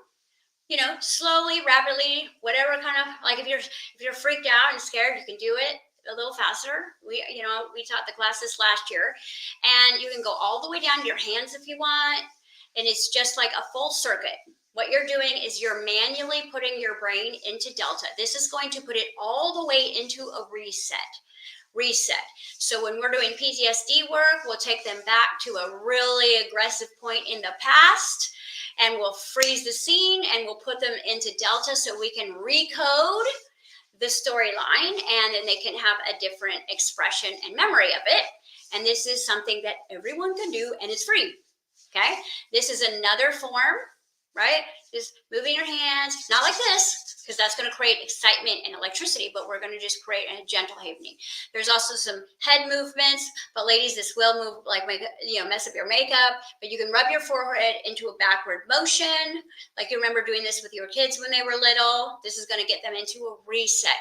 slowly, rapidly, whatever kind of, like if you're freaked out and scared, you can do it a little faster. We taught the class this last year, and you can go all the way down to your hands if you want. And it's just like a full circuit. What you're doing is you're manually putting your brain into Delta. This is going to put it all the way into a reset. So when we're doing PTSD work, we'll take them back to a really aggressive point in the past, and we'll freeze the scene, and we'll put them into Delta so we can recode the storyline, and then they can have a different expression and memory of it. And this is something that everyone can do, and it's free. Okay, this is another form, right? Just moving your hands, not like this, because that's going to create excitement and electricity, but we're going to just create a gentle havening. There's also some head movements, but ladies, this will move, like, mess up your makeup, but you can rub your forehead into a backward motion. Like, you remember doing this with your kids when they were little. This is going to get them into a reset.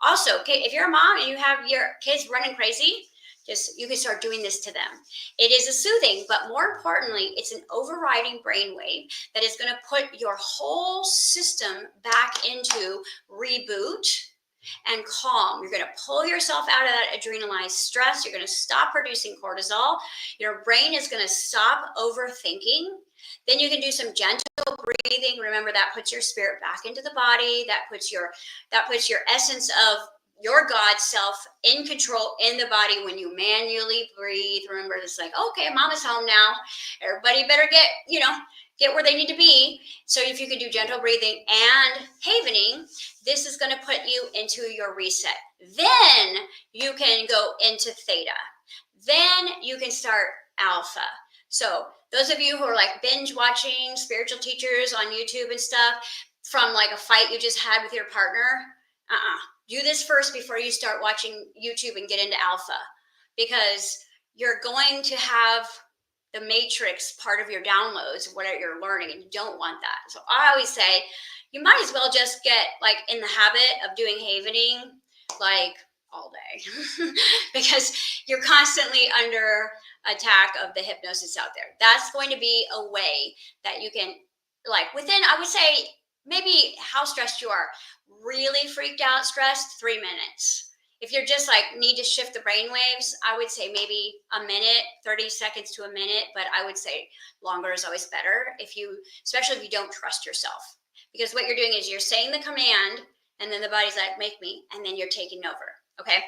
Also, okay, if you're a mom and you have your kids running crazy, you can start doing this to them. It is a soothing, but more importantly, it's an overriding brainwave that is going to put your whole system back into reboot and calm. You're going to pull yourself out of that adrenalized stress. You're going to stop producing cortisol. Your brain is going to stop overthinking. Then you can do some gentle breathing. Remember, that puts your spirit back into the body. That puts your essence of your God self in control in the body when you manually breathe. Remember, it's like, okay, mama's home now. Everybody better get where they need to be. So if you can do gentle breathing and havening, this is going to put you into your reset. Then you can go into theta. Then you can start alpha. So those of you who are like binge watching spiritual teachers on YouTube and stuff from like a fight you just had with your partner, do this first before you start watching YouTube and get into alpha, because you're going to have the matrix part of your downloads, what you're learning, and you don't want that. So I always say you might as well just get like in the habit of doing havening like all day because you're constantly under attack of the hypnosis out there. That's going to be a way that you can, like, within, I would say, maybe how stressed you are, really freaked out, stressed, 3 minutes. If you're just like need to shift the brain waves, I would say maybe a minute, 30 seconds to a minute, but I would say longer is always better, especially if you don't trust yourself. Because what you're doing is you're saying the command, and then the body's like, make me, and then you're taking over, okay?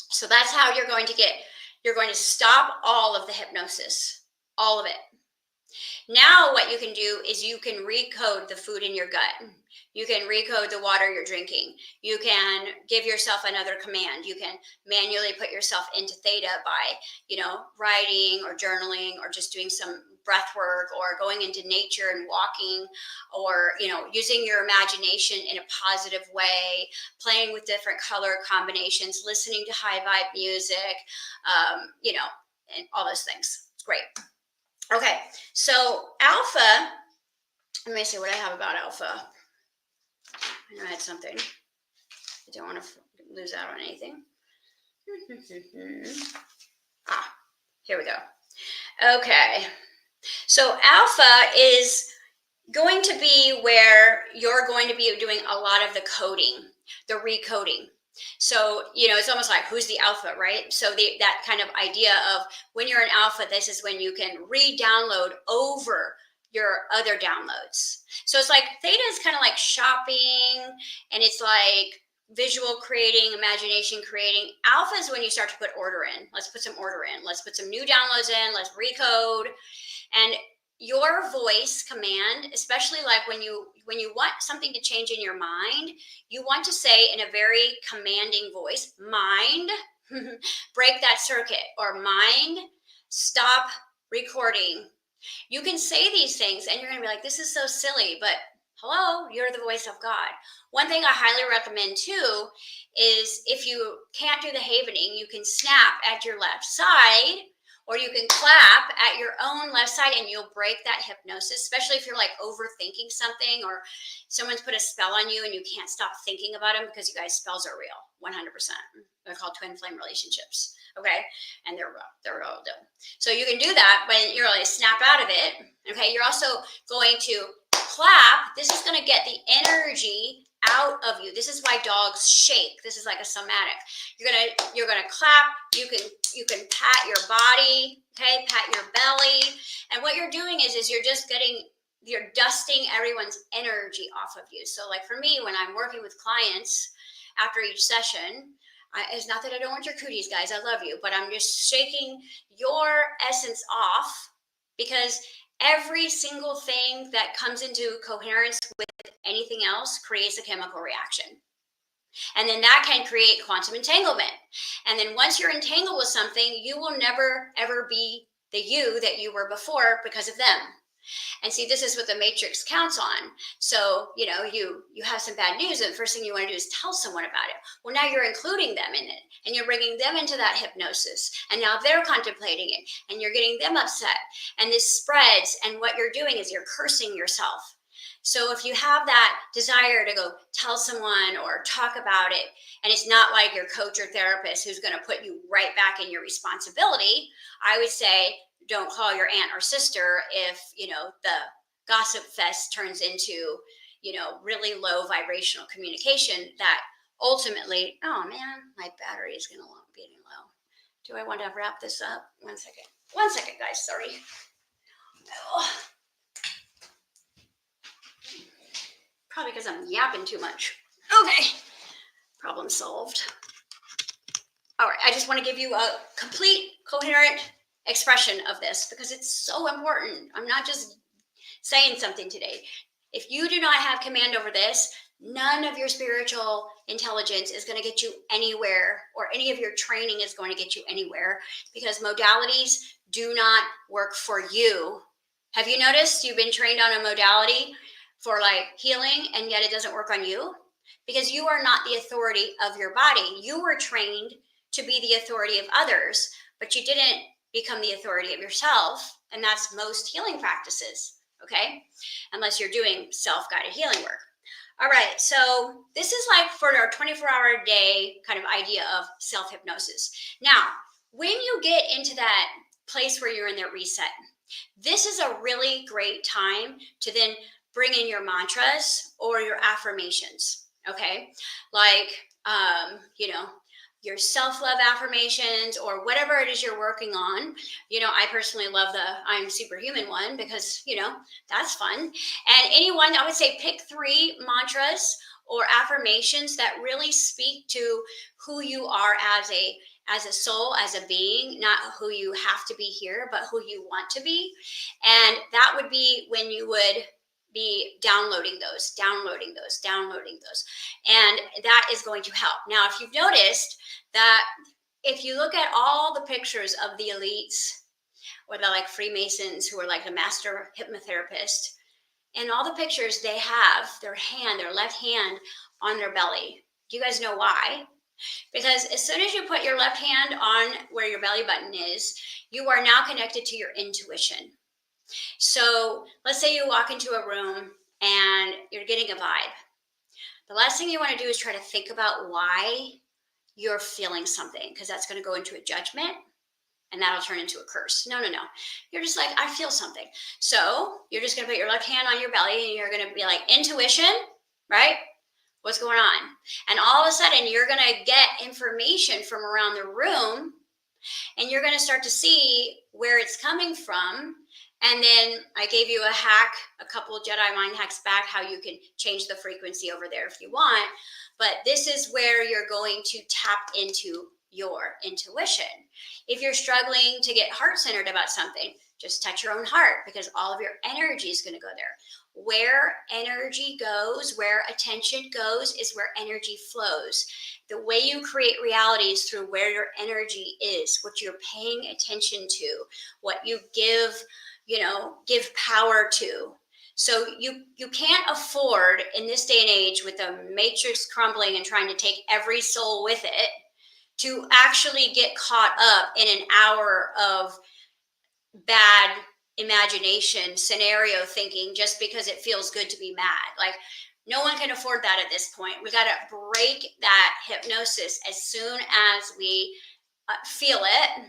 So that's how you're going to stop all of the hypnosis, all of it. Now what you can do is you can recode the food in your gut. You can recode the water you're drinking. You can give yourself another command. You can manually put yourself into theta by, writing or journaling or just doing some breath work or going into nature and walking or, using your imagination in a positive way, playing with different color combinations, listening to high vibe music, and all those things. It's great. Okay, so alpha, let me see what I have about alpha. I know I had something. I don't want to lose out on anything. Here we go. Okay, so alpha is going to be where you're going to be doing a lot of the coding, the recoding. So, it's almost like, who's the alpha, right? So that kind of idea of when you're an alpha, this is when you can re-download over your other downloads. So it's like theta is kind of like shopping, and it's like visual creating, imagination creating. Alpha is when you start to put order in. Let's put some order in. Let's put some new downloads in. Let's recode. And your voice command, especially like when you want something to change in your mind, you want to say in a very commanding voice, mind, break that circuit, or mind, stop recording. You can say these things and you're going to be like, this is so silly, but hello, you're the voice of God. One thing I highly recommend too is if you can't do the havening, you can snap at your left side, or you can clap at your own left side and you'll break that hypnosis, especially if you're like overthinking something or someone's put a spell on you and you can't stop thinking about them, because you guys, spells are real, 100%. They're called twin flame relationships, okay? And they're real. So you can do that, but you're like snap out of it, okay? You're also going to clap. This is going to get the energy out of you. This is why dogs shake. This is like a somatic. You're gonna clap. You can pat your body, okay? Pat your belly. And what you're doing is you're dusting everyone's energy off of you. So like for me, when I'm working with clients after each session, it's not that I don't want your cooties, guys. I love you, but I'm just shaking your essence off, because every single thing that comes into coherence with anything else creates a chemical reaction. And then that can create quantum entanglement. And then once you're entangled with something, you will never, ever be the you that you were before because of them. And see, this is what the matrix counts on. So, you have some bad news, and the first thing you want to do is tell someone about it. Well, now you're including them in it, and you're bringing them into that hypnosis. And now they're contemplating it, and you're getting them upset. And this spreads, and what you're doing is you're cursing yourself. So if you have that desire to go tell someone or talk about it, and it's not like your coach or therapist who's going to put you right back in your responsibility, I would say, don't call your aunt or sister if, the gossip fest turns into, really low vibrational communication that ultimately, oh man, my battery is going to be getting low. Do I want to wrap this up? One second, guys. Sorry. Oh. Probably because I'm yapping too much. Okay. Problem solved. All right. I just want to give you a complete, coherent expression of this because it's so important. I'm not just saying something today. If you do not have command over this, none of your spiritual intelligence is going to get you anywhere, or any of your training is going to get you anywhere, because modalities do not work for you. Have you noticed you've been trained on a modality for like healing, and yet it doesn't work on you? Because you are not the authority of your body. You were trained to be the authority of others, but you didn't become the authority of yourself. And that's most healing practices, okay? Unless you're doing self-guided healing work. All right, so this is like for our 24-hour day kind of idea of self-hypnosis. Now, when you get into that place where you're in that reset, this is a really great time to then bring in your mantras or your affirmations, okay? Like, your self-love affirmations or whatever it is you're working on. I personally love the I'm superhuman one because, that's fun. And anyone, I would say pick 3 mantras or affirmations that really speak to who you are as a soul, as a being, not who you have to be here, but who you want to be. And that would be when you would be downloading those. And that is going to help. Now, if you've noticed that if you look at all the pictures of the elites or the like Freemasons who are like the master hypnotherapist, and all the pictures, they have their left hand on their belly. Do you guys know why? Because as soon as you put your left hand on where your belly button is, you are now connected to your intuition. So let's say you walk into a room and you're getting a vibe. The last thing you want to do is try to think about why you're feeling something, because that's going to go into a judgment and that'll turn into a curse. No. You're just like, I feel something. So you're just going to put your left hand on your belly and you're going to be like, intuition, right? What's going on? And all of a sudden you're going to get information from around the room, and you're going to start to see where it's coming from. And then I gave you a hack, a couple of Jedi mind hacks back, how you can change the frequency over there if you want. But this is where you're going to tap into your intuition. If you're struggling to get heart-centered about something, just touch your own heart, because all of your energy is going to go there. Where energy goes, where attention goes, is where energy flows. The way you create reality is through where your energy is, what you're paying attention to, what you give power to. So you can't afford in this day and age, with the matrix crumbling and trying to take every soul with it, to actually get caught up in an hour of bad imagination, scenario thinking, just because it feels good to be mad. Like, no one can afford that at this point. We got to break that hypnosis as soon as we feel it.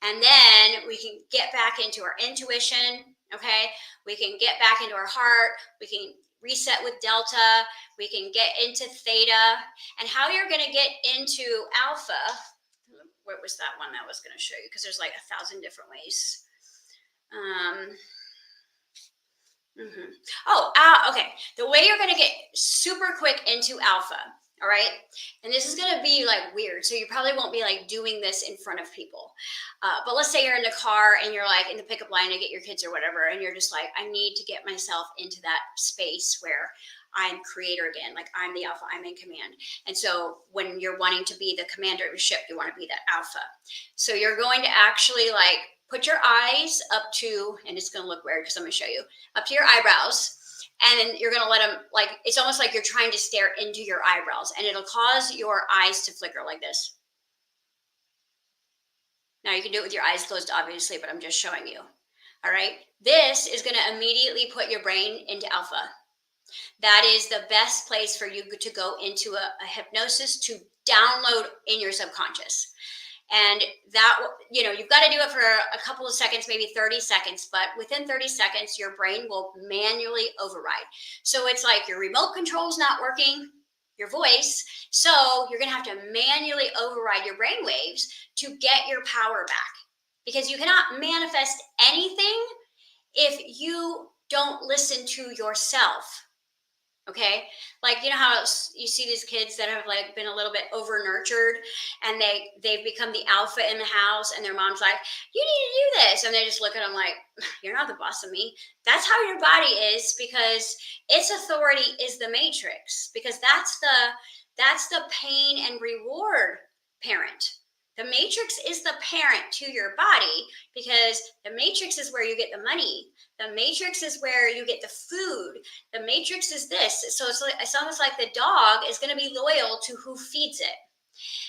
And then we can get back into our intuition, okay? We can get back into our heart. We can reset with Delta. We can get into Theta. And how you're going to get into Alpha, what was that one that I was going to show you? Because there's like 1,000 different ways. Okay. The way you're going to get super quick into Alpha, all right? And this is going to be like weird. So you probably won't be like doing this in front of people. But let's say you're in the car and you're like in the pickup line to get your kids or whatever. And you're just like, I need to get myself into that space where I'm creator again. Like, I'm the Alpha, I'm in command. And so when you're wanting to be the commander of your ship, you want to be that Alpha. So you're going to actually like put your eyes up to, and it's going to look weird because I'm going to show you, up to your eyebrows. And then you're going to let them, like, it's almost like you're trying to stare into your eyebrows, and it'll cause your eyes to flicker like this. Now you can do it with your eyes closed, obviously, but I'm just showing you. All right. This is going to immediately put your brain into alpha. That is the best place for you to go into a hypnosis to download in your subconscious. And that, you've got to do it for a couple of seconds, maybe 30 seconds, but within 30 seconds, your brain will manually override. So it's like your remote control is not working, your voice. So you're going to have to manually override your brain waves to get your power back, because you cannot manifest anything if you don't listen to yourself. Okay, like, how you see these kids that have like been a little bit over nurtured, and they've become the alpha in the house, and their mom's like, you need to do this, and they just look at them like, you're not the boss of me. That's how your body is, because its authority is the matrix, because that's the pain and reward parent. The matrix is the parent to your body, because the matrix is where you get the money. The matrix is where you get the food. The matrix is this. So it's almost like the dog is going to be loyal to who feeds it.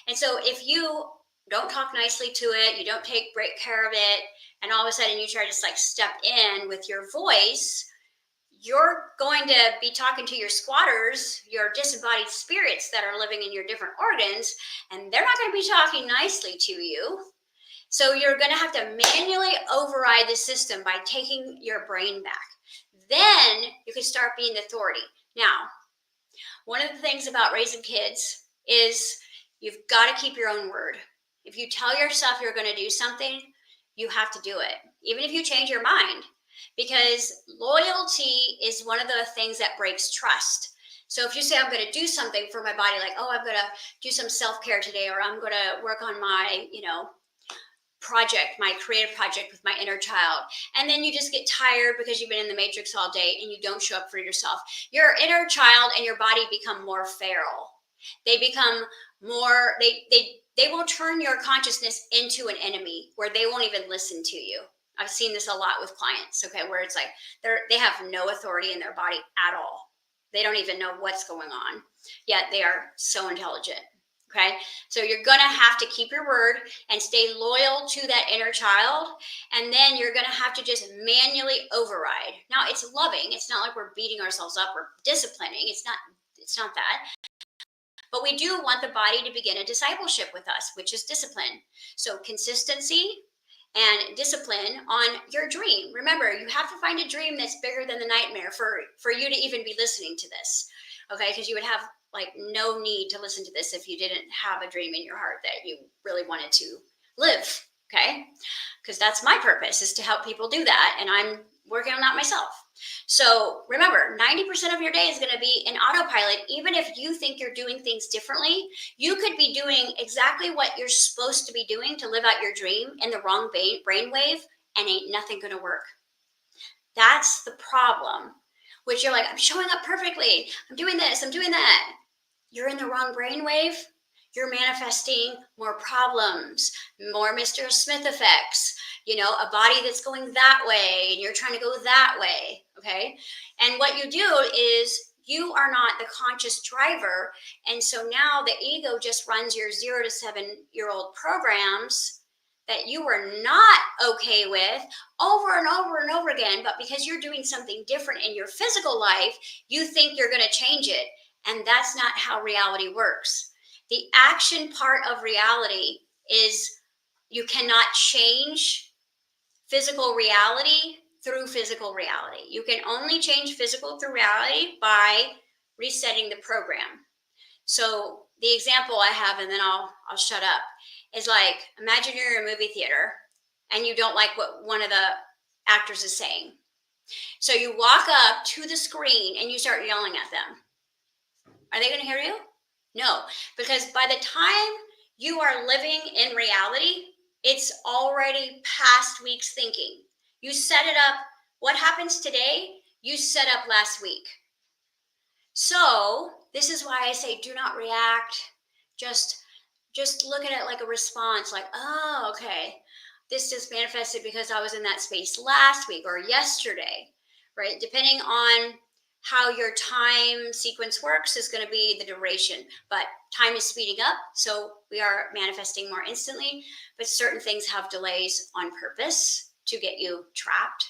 And so if you don't talk nicely to it, you don't take great care of it, and all of a sudden you try to like step in with your voice, you're going to be talking to your squatters, your disembodied spirits that are living in your different organs, and they're not going to be talking nicely to you. So you're going to have to manually override the system by taking your brain back. Then you can start being the authority. Now, one of the things about raising kids is you've got to keep your own word. If you tell yourself you're going to do something, you have to do it, even if you change your mind, because loyalty is one of the things that breaks trust. So if you say, I'm going to do something for my body, like, oh, I'm going to do some self-care today, or I'm going to work on my, project, my creative project with my inner child, and then you just get tired because you've been in the matrix all day and you don't show up for yourself, your inner child and your body become more feral. They become more, they will turn your consciousness into an enemy where they won't even listen to you. I've seen this a lot with clients, okay, where it's like they have no authority in their body at all. They don't even know what's going on, yet they are so intelligent. Okay, so you're going to have to keep your word and stay loyal to that inner child. And then you're going to have to just manually override. Now, it's loving. It's not like we're beating ourselves up or disciplining. It's not that. But we do want the body to begin a discipleship with us, which is discipline. So consistency and discipline on your dream. Remember, you have to find a dream that's bigger than the nightmare for you to even be listening to this. Okay, because you would have like no need to listen to this if you didn't have a dream in your heart that you really wanted to live. Okay, because that's my purpose, is to help people do that, and I'm working on that myself. So remember, 90% of your day is going to be in autopilot. Even if you think you're doing things differently, you could be doing exactly what you're supposed to be doing to live out your dream in the wrong brainwave, and ain't nothing going to work. That's the problem. Which you're like, I'm showing up perfectly, I'm doing this, I'm doing that. You're in the wrong brainwave. You're manifesting more problems, more Mr. Smith effects, a body that's going that way, and you're trying to go that way, okay? And what you do is you are not the conscious driver, and so now the ego just runs your 0 to 7-year-old programs that you were not okay with over and over and over again, but because you're doing something different in your physical life, you think you're going to change it. And that's not how reality works. The action part of reality is you cannot change physical reality through physical reality. You can only change physical through reality by resetting the program. So the example I have, and then I'll shut up, is like, imagine you're in a movie theater and you don't like what one of the actors is saying. So you walk up to the screen and you start yelling at them. Are they going to hear you? No, because by the time you are living in reality, it's already past week's thinking. You set it up. What happens today, you set up last week. So this is why I say do not react. Just look at it like a response, like, oh, okay. this just manifested because I was in that space last week or yesterday, right? Depending on how your time sequence works is going to be the duration, but time is speeding up, so we are manifesting more instantly, but certain things have delays on purpose to get you trapped.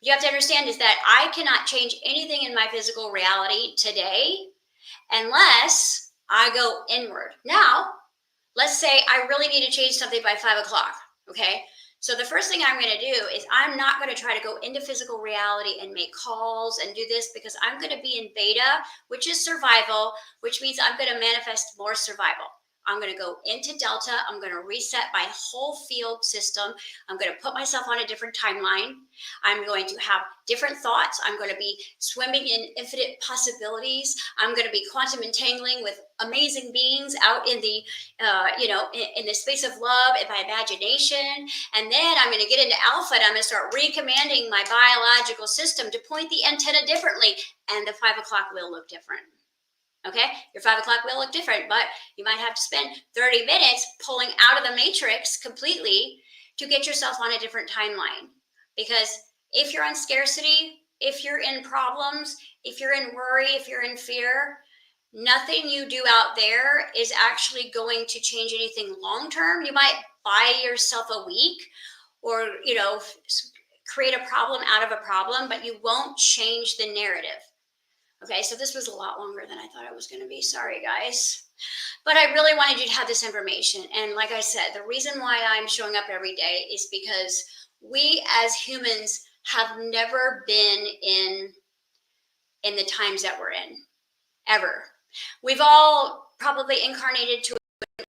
What you have to understand is that I cannot change anything in my physical reality today unless I go inward. Now, let's say I really need to change something by 5 o'clock. Okay. So the first thing I'm going to do is I'm not going to try to go into physical reality and make calls and do this, because I'm going to be in beta, which is survival, which means I'm going to manifest more survival. I'm going to go into Delta. I'm going to reset my whole field system. I'm going to put myself on a different timeline. I'm going to have different thoughts. I'm going to be swimming in infinite possibilities. I'm going to be quantum entangling with amazing beings out in the, in the space of love and my imagination. And then I'm going to get into alpha, and I'm going to start recommanding my biological system to point the antenna differently. And the 5 o'clock will look different. Okay, your 5 o'clock will look different, but you might have to spend 30 minutes pulling out of the matrix completely to get yourself on a different timeline. Because if you're on scarcity, if you're in problems, if you're in worry, if you're in fear, nothing you do out there is actually going to change anything long term. You might buy yourself a week or, create a problem out of a problem, but you won't change the narrative. Okay, so this was a lot longer than I thought it was going to be. Sorry, guys. But I really wanted you to have this information. And like I said, the reason why I'm showing up every day is because we as humans have never been in the times that we're in, ever. We've all probably incarnated to an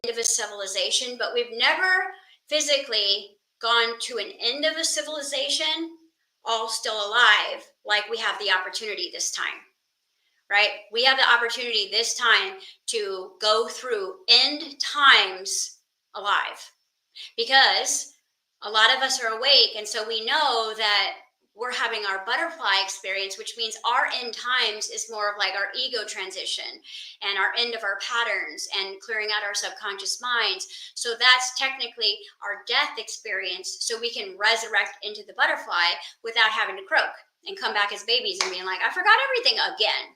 end of a civilization, but we've never physically gone to an end of a civilization all still alive, like we have the opportunity this time, right? We have the opportunity this time to go through end times alive, because a lot of us are awake. And so we know that we're having our butterfly experience, which means our end times is more of like our ego transition and our end of our patterns and clearing out our subconscious minds. So that's technically our death experience. So we can resurrect into the butterfly without having to croak and come back as babies and being like, I forgot everything again.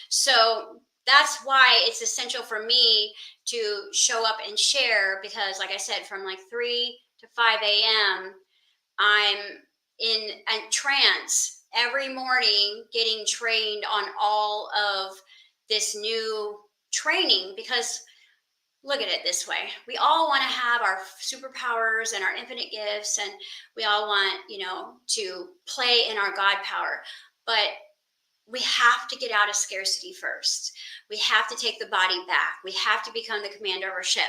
So that's why it's essential for me to show up and share, because like I said, from like 3 to 5 a.m., I'm in a trance every morning getting trained on all of this new training. Because look at it this way, we all want to have our superpowers and our infinite gifts, and we all want, to play in our God power. But we have to get out of scarcity first. We have to take the body back. We have to become the commander of our ship.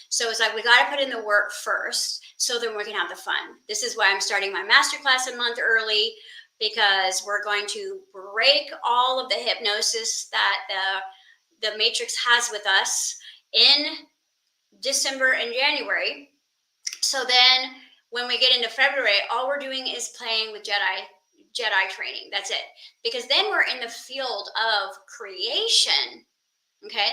So it's like we got to put in the work first, so then we can have the fun. This is why I'm starting my masterclass a month early, because we're going to break all of the hypnosis that the Matrix has with us in December and January. So then when we get into February, all we're doing is playing with Jedi training. That's it. Because then we're in the field of creation. Okay.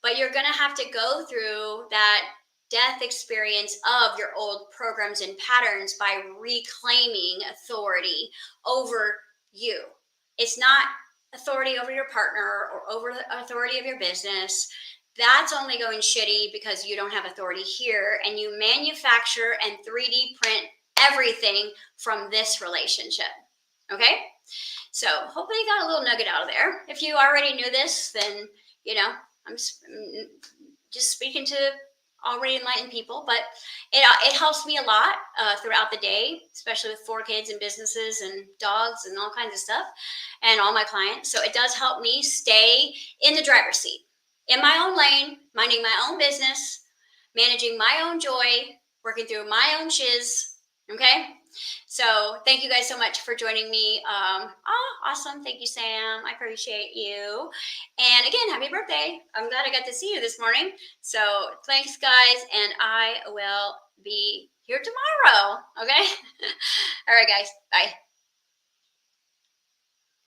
But you're going to have to go through that death experience of your old programs and patterns by reclaiming authority over you. It's not authority over your partner or over the authority of your business. That's only going shitty because you don't have authority here, and you manufacture and 3D print everything from this relationship. Okay, so hopefully you got a little nugget out of there. If you already knew this, then, I'm just speaking to already enlightened people, but it helps me a lot throughout the day, especially with 4 kids and businesses and dogs and all kinds of stuff, and all my clients. So it does help me stay in the driver's seat, in my own lane, minding my own business, managing my own joy, working through my own shiz. Okay. So thank you guys so much for joining me. Awesome. Thank you, Sam. I appreciate you. And again, happy birthday. I'm glad I got to see you this morning. So thanks, guys. And I will be here tomorrow. Okay. All right, guys. Bye.